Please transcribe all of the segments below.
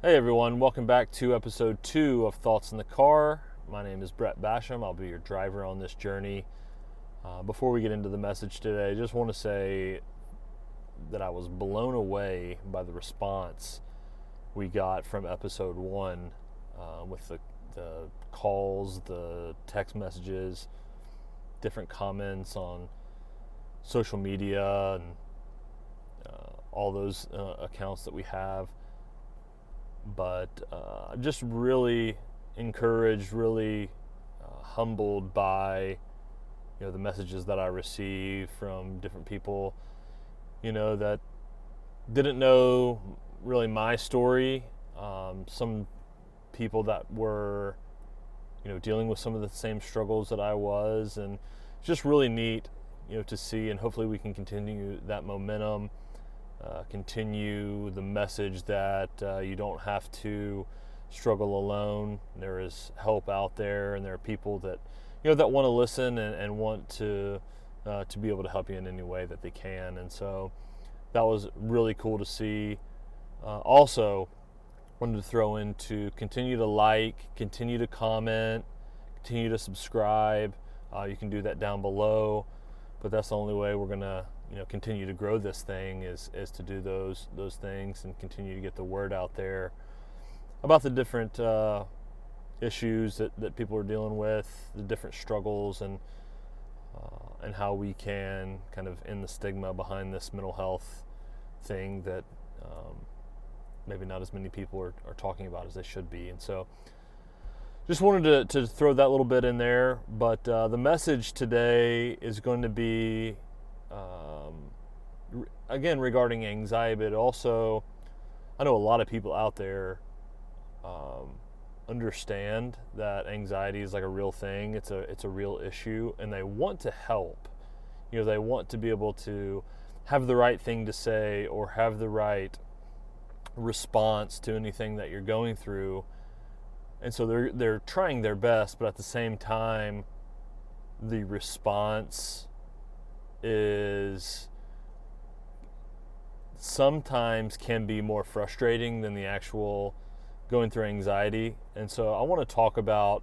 Hey everyone, welcome back to episode 2 of Thoughts in the Car. My name is Brett Basham. I'll be your driver on this journey. Before we get into the message today, I just want to say that I was blown away by the response we got from episode 1 with the calls, the text messages, different comments on social media and all those accounts that we have. But I'm just really encouraged, really humbled by the messages that I receive from different people that didn't know really my story. Some people that were dealing with some of the same struggles that I was, and it's just really neat to see, and hopefully we can continue that momentum. Continue the message that you don't have to struggle alone. There is help out there, and there are people that that want to listen and want to be able to help you in any way that they can. And so that was really cool to see. Also, wanted to throw in to continue to like, continue to comment, continue to subscribe. You can do that down below, but that's the only way we're gonna continue to grow this thing is to do those things and continue to get the word out there about the different issues that people are dealing with, the different struggles, and how we can kind of end the stigma behind this mental health thing that maybe not as many people are talking about as they should be. And so just wanted to throw that little bit in there. But the message today is going to be again regarding anxiety, but also I know a lot of people out there understand that anxiety is like a real thing. It's a real issue, and they want to help. They want to be able to have the right thing to say or have the right response to anything that you're going through, and so they're trying their best, but at the same time the response is sometimes can be more frustrating than the actual going through anxiety. And so I want to talk about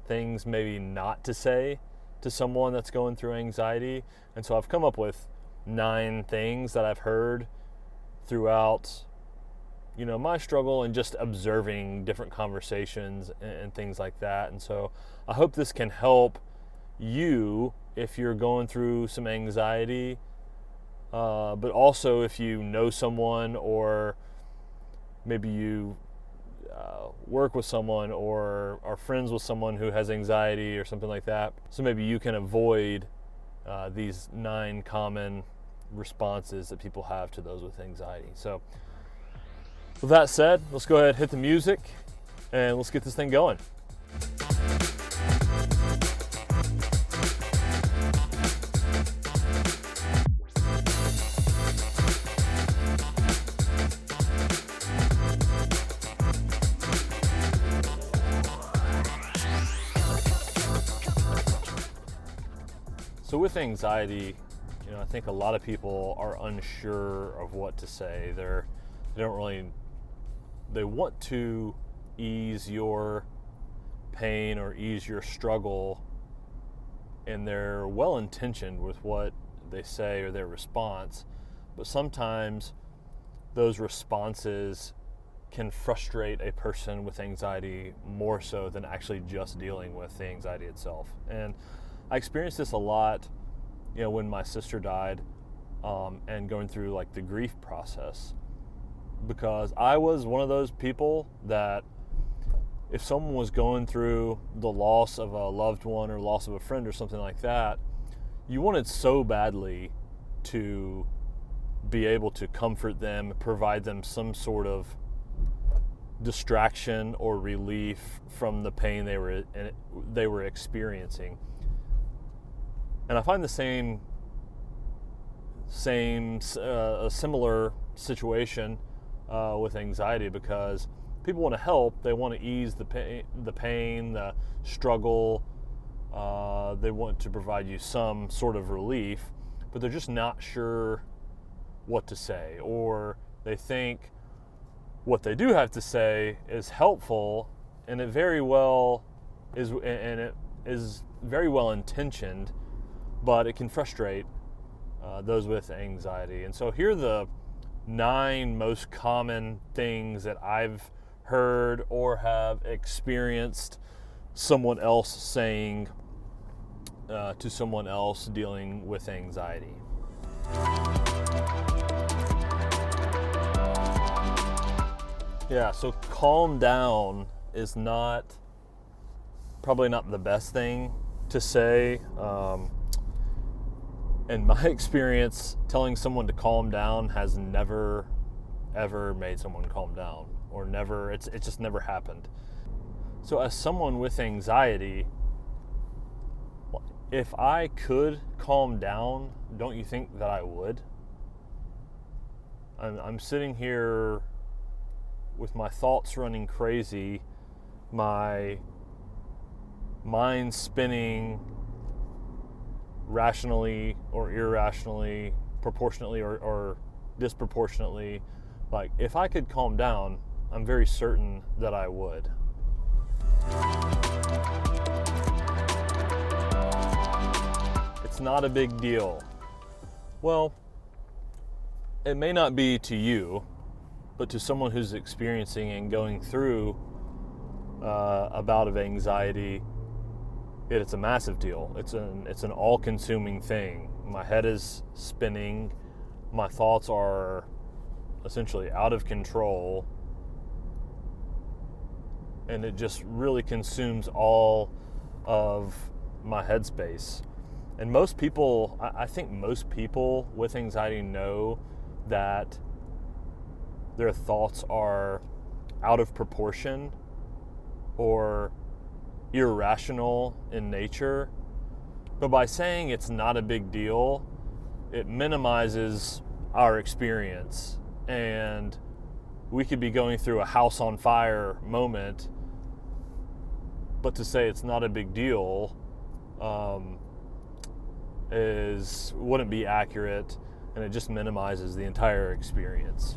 things maybe not to say to someone that's going through anxiety. And so I've come up with 9 things that I've heard throughout my struggle and just observing different conversations and things like that. And so I hope this can help you if you're going through some anxiety, but also if you know someone, or maybe you work with someone or are friends with someone who has anxiety or something like that. So maybe you can avoid these 9 common responses that people have to those with anxiety. So with that said, let's go ahead, hit the music, and let's get this thing going. So with anxiety, I think a lot of people are unsure of what to say. They want to ease your pain or ease your struggle, and they're well-intentioned with what they say or their response, but sometimes those responses can frustrate a person with anxiety more so than actually just dealing with the anxiety itself. And I experienced this a lot, when my sister died, and going through like the grief process, because I was one of those people that if someone was going through the loss of a loved one or loss of a friend or something like that, you wanted so badly to be able to comfort them, provide them some sort of distraction or relief from the pain they were experiencing. And I find the a similar situation with anxiety, because people want to help. They want to ease the pain, the struggle. They want to provide you some sort of relief, but they're just not sure what to say, or they think what they do have to say is helpful, and it is very well intentioned, but it can frustrate those with anxiety. And so here are the 9 most common things that I've heard or have experienced someone else saying to someone else dealing with anxiety. Yeah, so calm down is probably not the best thing to say. In my experience, telling someone to calm down has never, ever made someone calm down, or it just never happened. So as someone with anxiety, if I could calm down, don't you think that I would? I'm sitting here with my thoughts running crazy, my mind spinning rationally or irrationally, proportionately or disproportionately. Like, if I could calm down, I'm very certain that I would. It's not a big deal. Well, it may not be to you, but to someone who's experiencing and going through a bout of anxiety, it's a massive deal. It's an all-consuming thing. My head is spinning. My thoughts are essentially out of control. And it just really consumes all of my headspace. And most people, I think most people with anxiety know that their thoughts are out of proportion or irrational in nature. But by saying it's not a big deal, it minimizes our experience. And we could be going through a house on fire moment, but to say it's not a big deal wouldn't be accurate, and it just minimizes the entire experience.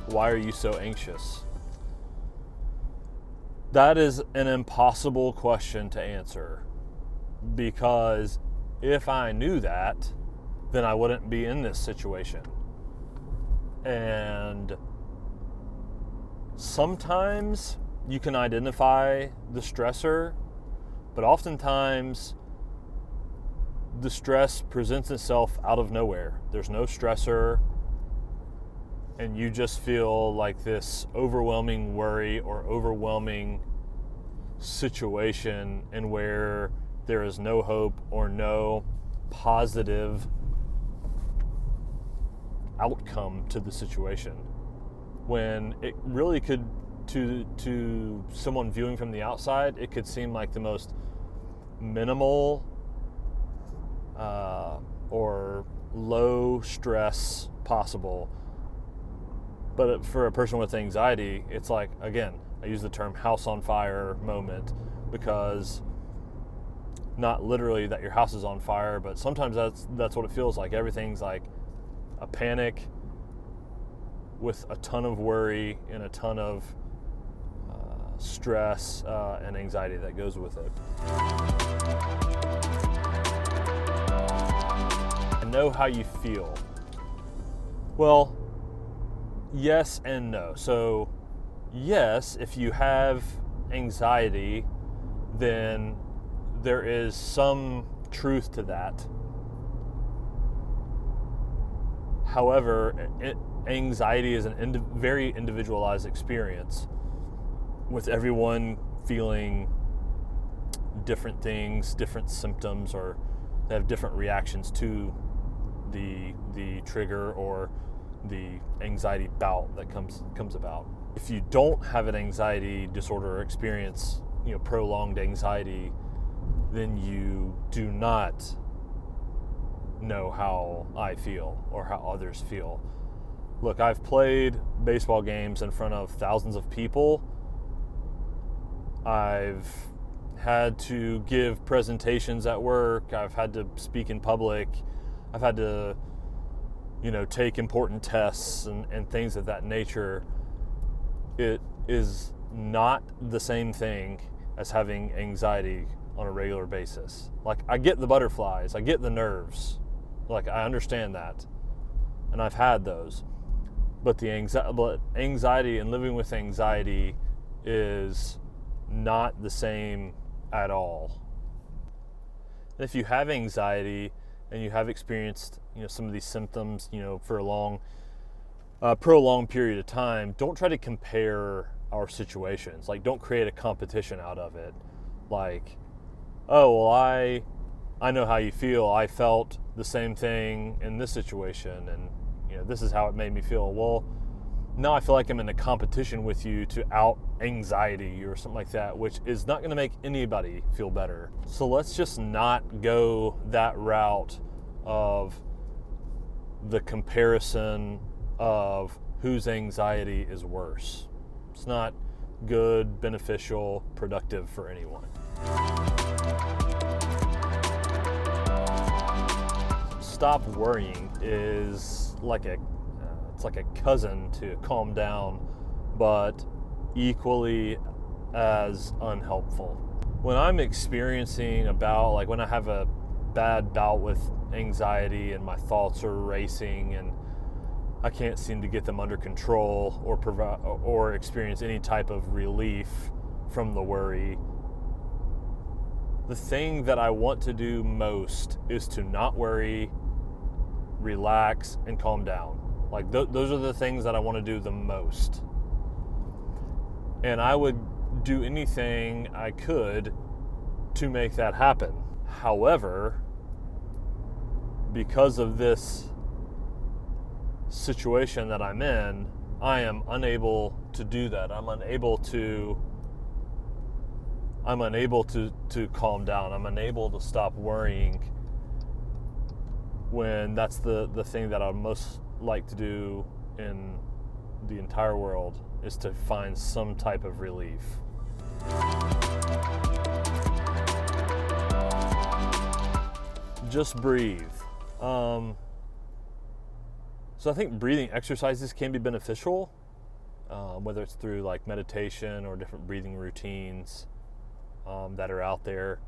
Why are you so anxious? That is an impossible question to answer, because if I knew that, then I wouldn't be in this situation. And sometimes you can identify the stressor, but oftentimes the stress presents itself out of nowhere. There's no stressor, and you just feel like this overwhelming worry or overwhelming situation in where there is no hope or no positive outcome to the situation, when it really could, to someone viewing from the outside, it could seem like the most minimal or low stress possible. But for a person with anxiety, it's like, again, I use the term house on fire moment, because not literally that your house is on fire, but sometimes that's what it feels like. Everything's like a panic with a ton of worry and a ton of stress and anxiety that goes with it. And know how you feel. Well, yes and no. So yes, if you have anxiety, then there is some truth to that. However, anxiety is a very individualized experience, with everyone feeling different things, different symptoms, or they have different reactions to the trigger or the anxiety bout that comes about. If you don't have an anxiety disorder or experience, prolonged anxiety, then you do not know how I feel or how others feel. Look, I've played baseball games in front of thousands of people. I've had to give presentations at work. I've had to speak in public. I've had to take important tests and things of that nature, it is not the same thing as having anxiety on a regular basis. Like, I get the butterflies, I get the nerves, like, I understand that, and I've had those, but the anxiety and living with anxiety is not the same at all. And if you have anxiety and you have experienced some of these symptoms for a prolonged period of time, don't try to compare our situations. Like, don't create a competition out of it. Like, oh, well, I know how you feel. I felt the same thing in this situation, and this is how it made me feel. Well, now I feel like I'm in a competition with you to out anxiety or something like that, which is not going to make anybody feel better. So let's just not go that route of the comparison of whose anxiety is worse. It's not good, beneficial, productive for anyone. Stop worrying is like it's like a cousin to calm down, but equally as unhelpful. When I'm experiencing when I have a bad bout with anxiety and my thoughts are racing and I can't seem to get them under control or experience any type of relief from the worry, the thing that I want to do most is to not worry, relax, and calm down. Like, those are the things that I want to do the most. And I would do anything I could to make that happen. However, because of this situation that I'm in, I am unable to do that. I'm unable to calm down. I'm unable to stop worrying when that's the thing that I'd most like to do in the entire world, is to find some type of relief. Just breathe. So I think breathing exercises can be beneficial, whether it's through like meditation or different breathing routines that are out there.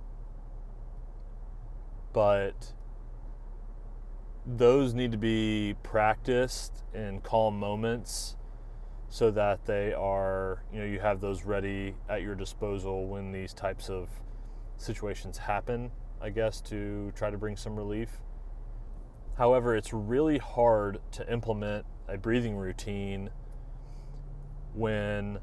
But those need to be practiced in calm moments so that they are, you have those ready at your disposal when these types of situations happen, I guess, to try to bring some relief. However, it's really hard to implement a breathing routine when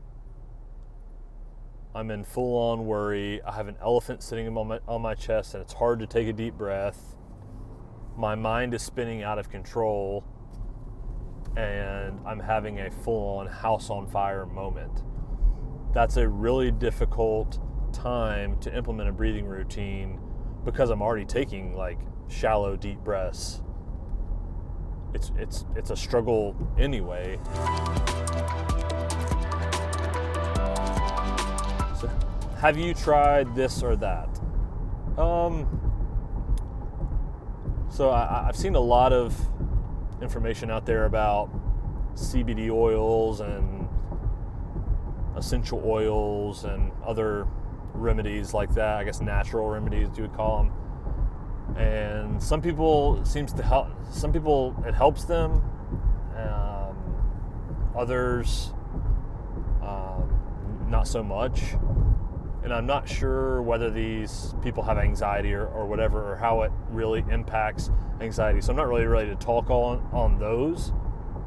I'm in full-on worry. I have an elephant sitting on my chest, and it's hard to take a deep breath. My mind is spinning out of control, and I'm having a full-on house on fire moment. That's a really difficult time to implement a breathing routine because I'm already taking like shallow, deep breaths. It's a struggle anyway. So, have you tried this or that? So I've seen a lot of information out there about CBD oils and essential oils and other remedies like that. I guess natural remedies you would call them. And some people it helps them. Others not so much. And I'm not sure whether these people have anxiety or whatever, or how it really impacts anxiety. So I'm not really ready to talk on those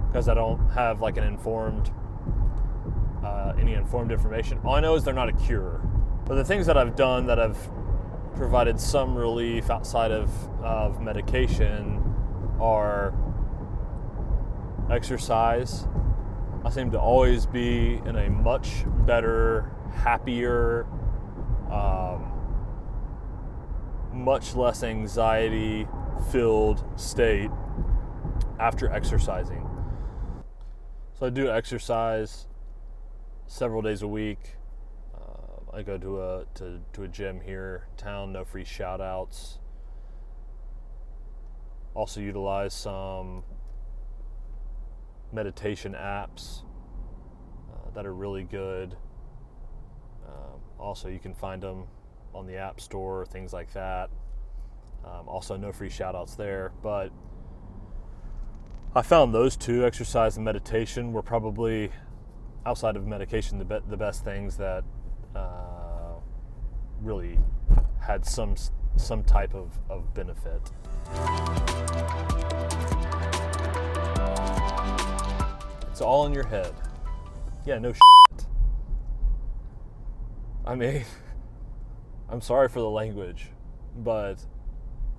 because I don't have like any informed information. All I know is they're not a cure. But the things that I've done that have provided some relief outside of medication are exercise. I seem to always be in a much better, happier, much less anxiety-filled state after exercising. So I do exercise several days a week. I go to a gym here in town, no free shout outs. Also utilize some meditation apps that are really good. Also, you can find them on the App Store, things like that. Also, no free shout-outs there. But I found those two, exercise and meditation, were probably, outside of medication, the best things that really had some type of benefit. It's all in your head. Yeah, no shit. I mean, I'm sorry for the language, but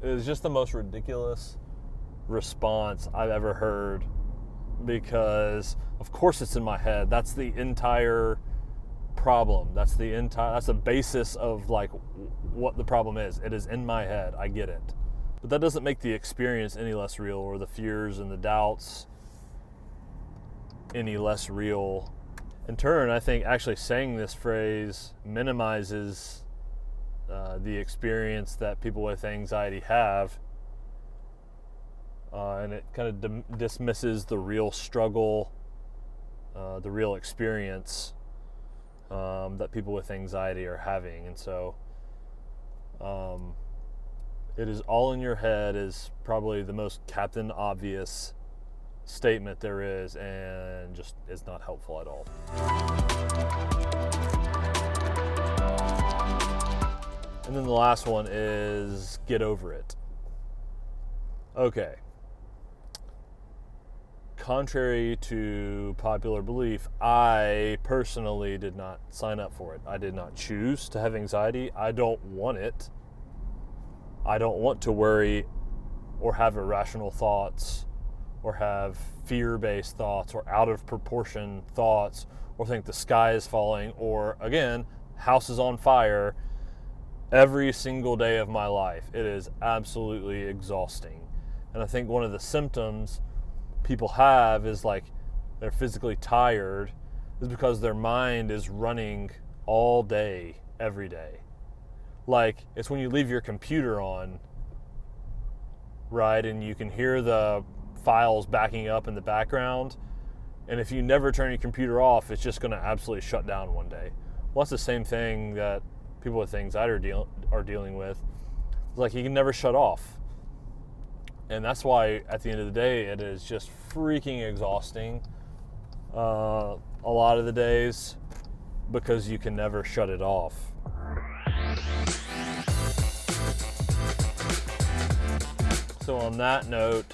it was just the most ridiculous response I've ever heard, because of course it's in my head. That's the entire problem. That's the basis of like what the problem is. It is in my head. I get it. But that doesn't make the experience any less real, or the fears and the doubts any less real. In turn, I think actually saying this phrase minimizes the experience that people with anxiety have, and it kind of dismisses the real struggle, the real experience that people with anxiety are having. And so it is all in your head is probably the most Captain Obvious statement there is, and just is not helpful at all. And then the last one is get over it. Okay. Contrary to popular belief, I personally did not sign up for it. I did not choose to have anxiety. I don't want it. I don't want to worry or have irrational thoughts, or have fear-based thoughts, or out of proportion thoughts, or think the sky is falling, or again, house is on fire every single day of my life. It is absolutely exhausting. And I think one of the symptoms people have is like they're physically tired is because their mind is running all day, every day. Like, it's when you leave your computer on, right, and you can hear the files backing up in the background, and if you never turn your computer off, it's just going to absolutely shut down one day. Well, that's the same thing that people with anxiety are dealing with. It's like you can never shut off, and that's why at the end of the day it is just freaking exhausting a lot of the days, because you can never shut it off. So on that note,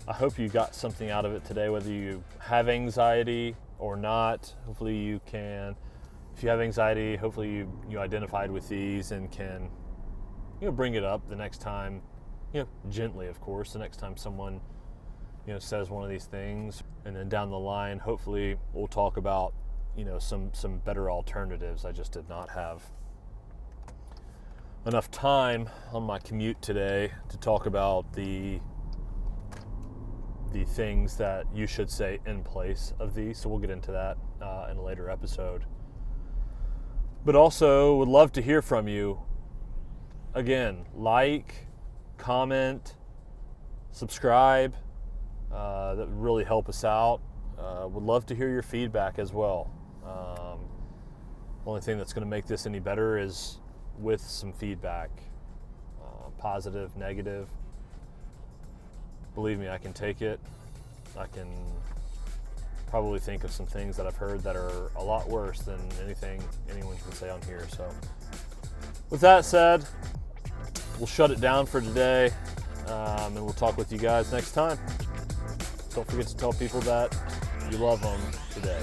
I hope you got something out of it today, whether you have anxiety or not. Hopefully you can, if you have anxiety, hopefully you identified with these and can, bring it up the next time, gently, of course, the next time someone, says one of these things. And then down the line, hopefully we'll talk about, some better alternatives. I just did not have enough time on my commute today to talk about the things that you should say in place of these. So we'll get into that in a later episode. But also would love to hear from you. Again, like, comment, subscribe. That would really help us out. Would love to hear your feedback as well. Only thing that's going to make this any better is with some feedback, positive, negative. Believe me, I can take it. I can probably think of some things that I've heard that are a lot worse than anything anyone can say on here. So with that said, we'll shut it down for today, and we'll talk with you guys next time. Don't forget to tell people that you love them today.